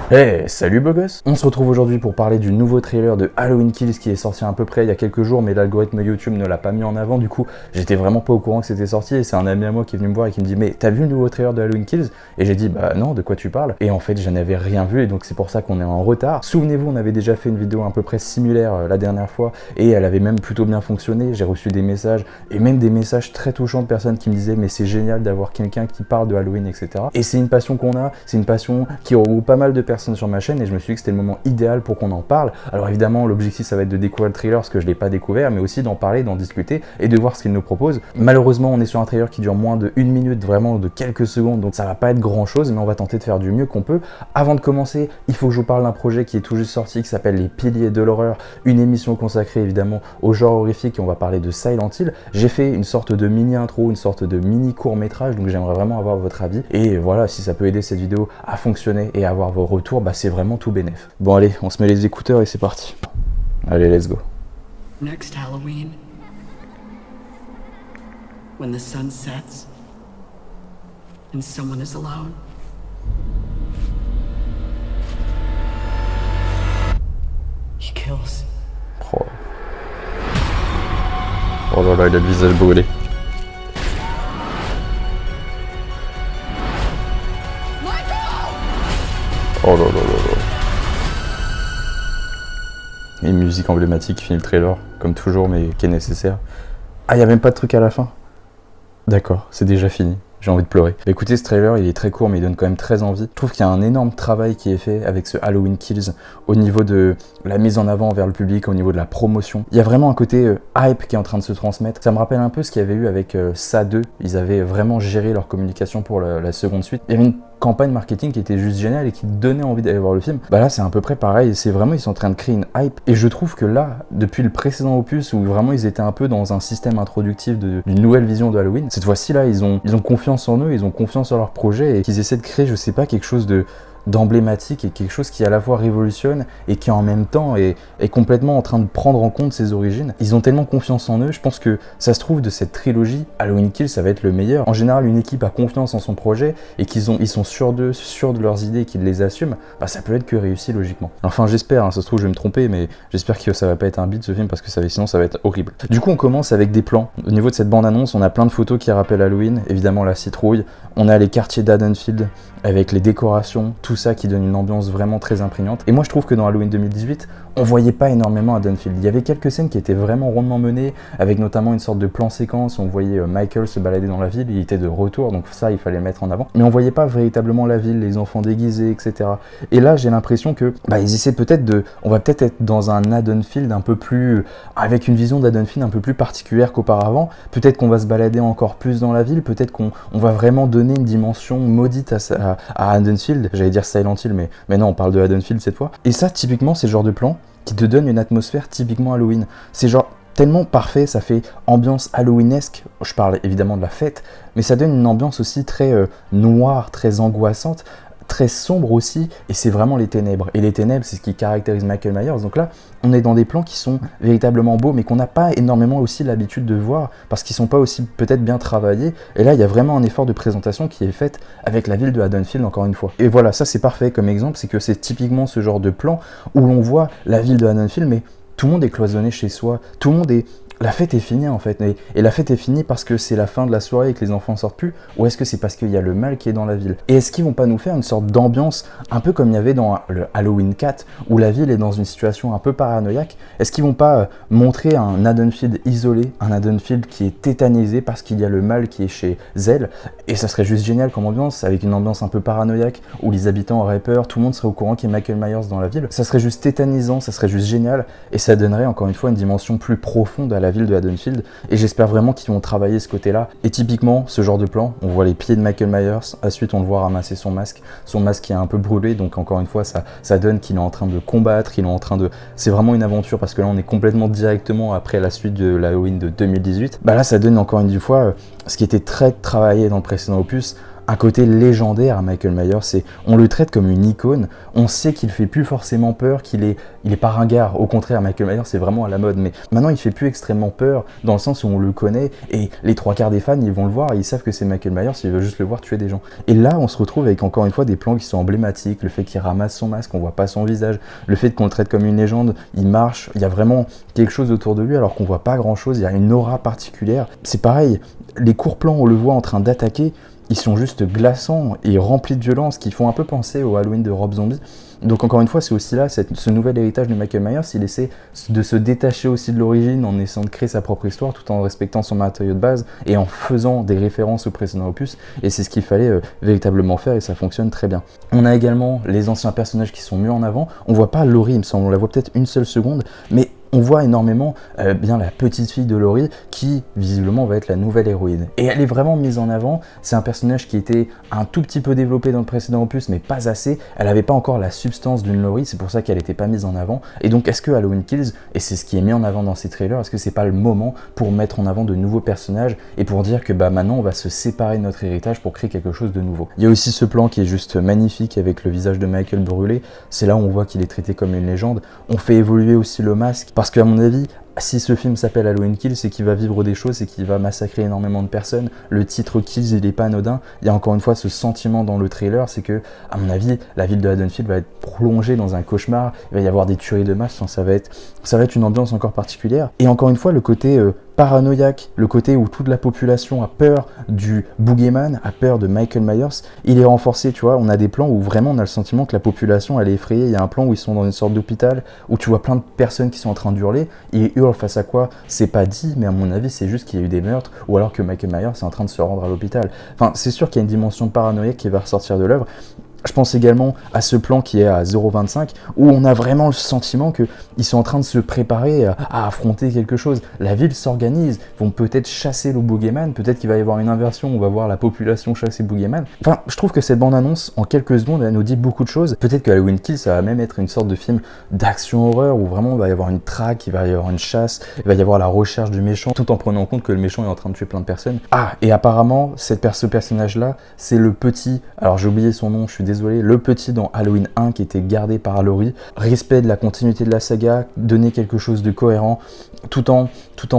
Hey, salut beau gosse. On se retrouve aujourd'hui pour parler du nouveau trailer de Halloween Kills qui est sorti à peu près il y a quelques jours, mais l'algorithme YouTube ne l'a pas mis en avant, du coup j'étais vraiment pas au courant que c'était sorti, et c'est un ami à moi qui est venu me voir et qui me dit mais t'as vu le nouveau trailer de Halloween Kills? Et j'ai dit bah non, de quoi tu parles? Et en fait je n'avais rien vu, et donc c'est pour ça qu'on est en retard. Souvenez-vous, on avait déjà fait une vidéo à peu près similaire la dernière fois, et elle avait même plutôt bien fonctionné. J'ai reçu des messages, et même des messages très touchants de personnes qui me disaient mais c'est génial d'avoir quelqu'un qui parle de Halloween, etc. Et c'est une passion qu'on a, c'est une passion qui regroupe pas mal de personnes sur ma chaîne, et je me suis dit que c'était le moment idéal pour qu'on en parle. Alors évidemment l'objectif ça va être de découvrir le trailer parce que je l'ai pas découvert, mais aussi d'en parler, d'en discuter et de voir ce qu'il nous propose. Malheureusement on est sur un trailer qui dure moins de 1 minute, vraiment de quelques secondes, donc ça va pas être grand chose, mais on va tenter de faire du mieux qu'on peut. Avant de commencer, il faut que je vous parle d'un projet qui est tout juste sorti, qui s'appelle Les Piliers de l'horreur, une émission consacrée évidemment au genre horrifique, et on va parler de Silent Hill. J'ai fait une sorte de mini intro, une sorte de mini court métrage, donc j'aimerais vraiment avoir votre avis, et voilà, si ça peut aider cette vidéo à fonctionner et à avoir vos retours, bah c'est vraiment tout bénef. Bon allez, on se met les écouteurs et c'est parti. Allez, let's go. Next Halloween, when the sun sets and someone is alone, he kills. Oh, oh là là, il a le visage brûlé. Oh là là là là. Et une musique emblématique qui finit le trailer, comme toujours, mais qui est nécessaire. Ah, il n'y a même pas de truc à la fin? D'accord, c'est déjà fini. J'ai envie de pleurer. Écoutez, ce trailer, il est très court, mais il donne quand même très envie. Je trouve qu'il y a un énorme travail qui est fait avec ce Halloween Kills au niveau de la mise en avant vers le public, au niveau de la promotion. Il y a vraiment un côté hype qui est en train de se transmettre. Ça me rappelle un peu ce qu'il y avait eu avec SA 2. Ils avaient vraiment géré leur communication pour la seconde suite. Il y avait une campagne marketing qui était juste géniale et qui donnait envie d'aller voir le film. Bah là c'est à peu près pareil, c'est vraiment, ils sont en train de créer une hype, et je trouve que là, depuis le précédent opus où vraiment ils étaient un peu dans un système introductif d'une nouvelle vision de Halloween, cette fois-ci là ils ont confiance en eux, ils ont confiance en leur projet, et qu'ils essaient de créer, je sais pas, quelque chose d'emblématique et quelque chose qui à la fois révolutionne et qui en même temps est complètement en train de prendre en compte ses origines. Ils ont tellement confiance en eux, je pense que ça se trouve de cette trilogie, Halloween Kills ça va être le meilleur. En général, une équipe a confiance en son projet et ils sont sûrs d'eux, sûrs de leurs idées et qu'ils les assument, bah ça peut être que réussi logiquement. Enfin j'espère, hein, ça se trouve je vais me tromper, mais j'espère que ça va pas être un beat ce film, parce que sinon ça va être horrible. Du coup on commence avec des plans. Au niveau de cette bande annonce, on a plein de photos qui rappellent Halloween, évidemment la citrouille, on a les quartiers d'Haddonfield avec les décorations, tout ça qui donne une ambiance vraiment très imprégnante. Et moi je trouve que dans Halloween 2018, on voyait pas énormément Haddonfield. Il y avait quelques scènes qui étaient vraiment rondement menées, avec notamment une sorte de plan séquence où on voyait Michael se balader dans la ville, il était de retour, donc ça il fallait le mettre en avant. Mais on voyait pas véritablement la ville, les enfants déguisés, etc. Et là j'ai l'impression que bah, ils essaient peut-être on va peut-être être dans un Haddonfield un peu plus, avec une vision d'Haddonfield un peu plus particulière qu'auparavant. Peut-être qu'on va se balader encore plus dans la ville, peut-être qu'on va vraiment donner une dimension maudite à Haddonfield. J'allais dire Silent Hill, mais non, on parle de Haddonfield cette fois. Et ça, typiquement, c'est le genre de plan qui te donne une atmosphère typiquement Halloween. C'est genre tellement parfait, ça fait ambiance halloweenesque. Je parle évidemment de la fête, mais ça donne une ambiance aussi très noire, très angoissante, très sombre aussi, et c'est vraiment les ténèbres. Et les ténèbres, c'est ce qui caractérise Michael Myers. Donc là, on est dans des plans qui sont véritablement beaux, mais qu'on n'a pas énormément aussi l'habitude de voir, parce qu'ils sont pas aussi peut-être bien travaillés. Et là, il y a vraiment un effort de présentation qui est fait avec la ville de Haddonfield, encore une fois. Et voilà, ça c'est parfait comme exemple, c'est que c'est typiquement ce genre de plan où l'on voit la ville de Haddonfield, mais tout le monde est cloisonné chez soi, tout le monde est... La fête est finie en fait, et la fête est finie parce que c'est la fin de la soirée et que les enfants sortent plus, ou est-ce que c'est parce qu'il y a le mal qui est dans la ville? Et est-ce qu'ils vont pas nous faire une sorte d'ambiance, un peu comme il y avait dans le Halloween 4, où la ville est dans une situation un peu paranoïaque? Est-ce qu'ils vont pas montrer un Haddonfield isolé, un Haddonfield qui est tétanisé parce qu'il y a le mal qui est chez Zell? Et ça serait juste génial comme ambiance, avec une ambiance un peu paranoïaque, où les habitants auraient peur, tout le monde serait au courant qu'il y a Michael Myers dans la ville. Ça serait juste tétanisant, ça serait juste génial, et ça donnerait encore une fois une dimension plus profonde à la ville de Haddonfield, et j'espère vraiment qu'ils vont travailler ce côté-là. Et typiquement, ce genre de plan, on voit les pieds de Michael Myers, ensuite on le voit ramasser son masque qui est un peu brûlé, donc encore une fois, ça donne qu'il est en train de combattre, il est en train de... C'est vraiment une aventure, parce que là on est complètement directement après la suite de l'Halloween de 2018. Bah là ça donne encore une fois ce qui était très travaillé dans le précédent opus, un côté légendaire à Michael Myers. On le traite comme une icône. On sait qu'il fait plus forcément peur, qu'il est pas ringard. Au contraire, Michael Myers, c'est vraiment à la mode. Mais maintenant, il fait plus extrêmement peur dans le sens où on le connaît. Et les 3/4 des fans, ils vont le voir et ils savent que c'est Michael Myers. Ils veulent juste le voir tuer des gens. Et là, on se retrouve avec encore une fois des plans qui sont emblématiques. Le fait qu'il ramasse son masque, on voit pas son visage. Le fait qu'on le traite comme une légende, il marche. Il y a vraiment quelque chose autour de lui alors qu'on voit pas grand chose. Il y a une aura particulière. C'est pareil. Les courts plans, on le voit en train d'attaquer. Ils sont juste glaçants et remplis de violence qui font un peu penser au Halloween de Rob Zombie. Donc encore une fois, c'est aussi là, ce nouvel héritage de Michael Myers, il essaie de se détacher aussi de l'origine en essayant de créer sa propre histoire tout en respectant son matériau de base et en faisant des références au précédent opus. Et c'est ce qu'il fallait véritablement faire et ça fonctionne très bien. On a également les anciens personnages qui sont mis en avant. On voit pas Laurie, il me semble, on la voit peut-être une seule seconde, mais on voit énormément bien la petite fille de Laurie qui visiblement va être la nouvelle héroïne. Et elle est vraiment mise en avant, c'est un personnage qui était un tout petit peu développé dans le précédent opus mais pas assez, elle n'avait pas encore la substance d'une Laurie, c'est pour ça qu'elle n'était pas mise en avant. Et donc est-ce que Halloween Kills, et c'est ce qui est mis en avant dans ces trailers, est-ce que c'est pas le moment pour mettre en avant de nouveaux personnages et pour dire que bah maintenant on va se séparer de notre héritage pour créer quelque chose de nouveau. Il y a aussi ce plan qui est juste magnifique avec le visage de Michael brûlé, c'est là où on voit qu'il est traité comme une légende. On fait évoluer aussi le masque, parce qu'à mon avis, si ce film s'appelle Halloween Kills, c'est qu'il va vivre des choses et qu'il va massacrer énormément de personnes. Le titre Kills, il est pas anodin. Il y a encore une fois ce sentiment dans le trailer, c'est que, à mon avis, la ville de Haddonfield va être plongée dans un cauchemar. Il va y avoir des tueries de masse. Enfin, ça va être une ambiance encore particulière. Et encore une fois, le côté paranoïaque, le côté où toute la population a peur du boogeyman, a peur de Michael Myers, il est renforcé, tu vois. On a des plans où vraiment on a le sentiment que la population elle est effrayée. Il y a un plan où ils sont dans une sorte d'hôpital, où tu vois plein de personnes qui sont en train d'hurler, et ils hurlent face à quoi? C'est pas dit, mais à mon avis c'est juste qu'il y a eu des meurtres, ou alors que Michael Myers est en train de se rendre à l'hôpital. Enfin, c'est sûr qu'il y a une dimension paranoïaque qui va ressortir de l'œuvre. Je pense également à ce plan qui est à 0,25 où on a vraiment le sentiment qu'ils sont en train de se préparer à affronter quelque chose. La ville s'organise, vont peut-être chasser le boogeyman, peut-être qu'il va y avoir une inversion, on va voir la population chasser le boogeyman. Enfin, je trouve que cette bande-annonce, en quelques secondes, elle nous dit beaucoup de choses. Peut-être que Halloween Kills, ça va même être une sorte de film d'action-horreur où vraiment il va y avoir une traque, il va y avoir une chasse, il va y avoir la recherche du méchant, tout en prenant en compte que le méchant est en train de tuer plein de personnes. Ah, et apparemment, ce personnage-là, c'est le petit, alors j'ai oublié son nom, je suis désolé, le petit dans Halloween 1 qui était gardé par Laurie. Respect de la continuité de la saga, donner quelque chose de cohérent, tout en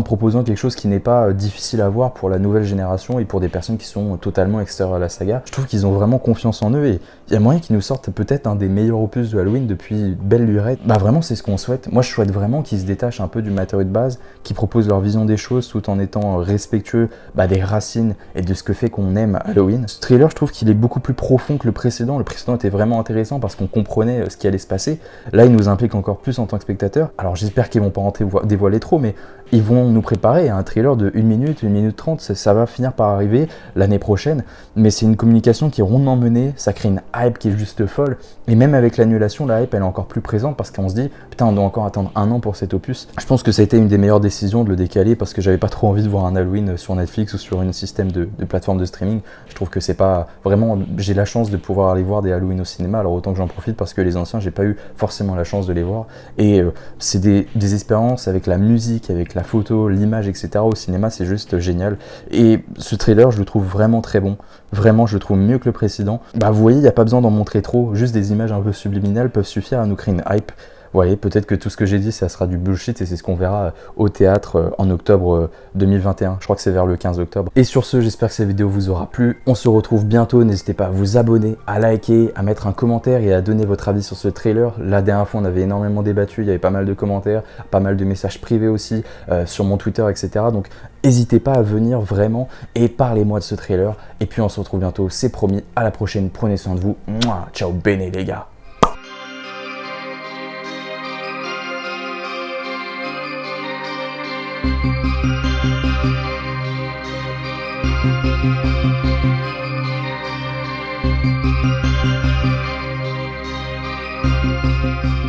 proposant quelque chose qui n'est pas difficile à voir pour la nouvelle génération et pour des personnes qui sont totalement extérieures à la saga. Je trouve qu'ils ont vraiment confiance en eux et il y a moyen qu'ils nous sortent peut-être un des meilleurs opus de Halloween depuis belle lurette. Bah vraiment c'est ce qu'on souhaite. Moi je souhaite vraiment qu'ils se détachent un peu du matériau de base, qu'ils proposent leur vision des choses tout en étant respectueux des racines et de ce que fait qu'on aime Halloween. Ce trailer je trouve qu'il est beaucoup plus profond que le précédent. Le précédent était vraiment intéressant parce qu'on comprenait ce qui allait se passer. Là il nous implique encore plus en tant que spectateur. Alors j'espère qu'ils vont pas en dévoiler trop, mais ils vont nous préparer à un trailer de 1 minute, 1 minute 30, ça va finir par arriver l'année prochaine, mais c'est une communication qui est rondement menée, ça crée une hype qui est juste folle, et même avec l'annulation, la hype elle est encore plus présente parce qu'on se dit, putain on doit encore attendre 1 an pour cet opus. Je pense que ça a été une des meilleures décisions de le décaler parce que j'avais pas trop envie de voir un Halloween sur Netflix ou sur un système de plateforme de streaming. Je trouve que c'est pas vraiment, j'ai la chance de pouvoir aller voir des Halloween au cinéma, alors autant que j'en profite parce que les anciens j'ai pas eu forcément la chance de les voir, et c'est des expériences avec la musique, avec la photo, l'image, etc. au cinéma, c'est juste génial. Et ce trailer, je le trouve vraiment très bon. Vraiment, je le trouve mieux que le précédent. Bah, vous voyez, il n'y a pas besoin d'en montrer trop. Juste des images un peu subliminales peuvent suffire à nous créer une hype. Vous voyez, peut-être que tout ce que j'ai dit, ça sera du bullshit et c'est ce qu'on verra au théâtre en octobre 2021. Je crois que c'est vers le 15 octobre. Et sur ce, j'espère que cette vidéo vous aura plu. On se retrouve bientôt. N'hésitez pas à vous abonner, à liker, à mettre un commentaire et à donner votre avis sur ce trailer. La dernière fois, on avait énormément débattu. Il y avait pas mal de commentaires, pas mal de messages privés aussi sur mon Twitter, etc. Donc, n'hésitez pas à venir vraiment et parlez-moi de ce trailer. Et puis, on se retrouve bientôt. C'est promis. À la prochaine. Prenez soin de vous. Mouah, ciao, bene les gars. Thank you.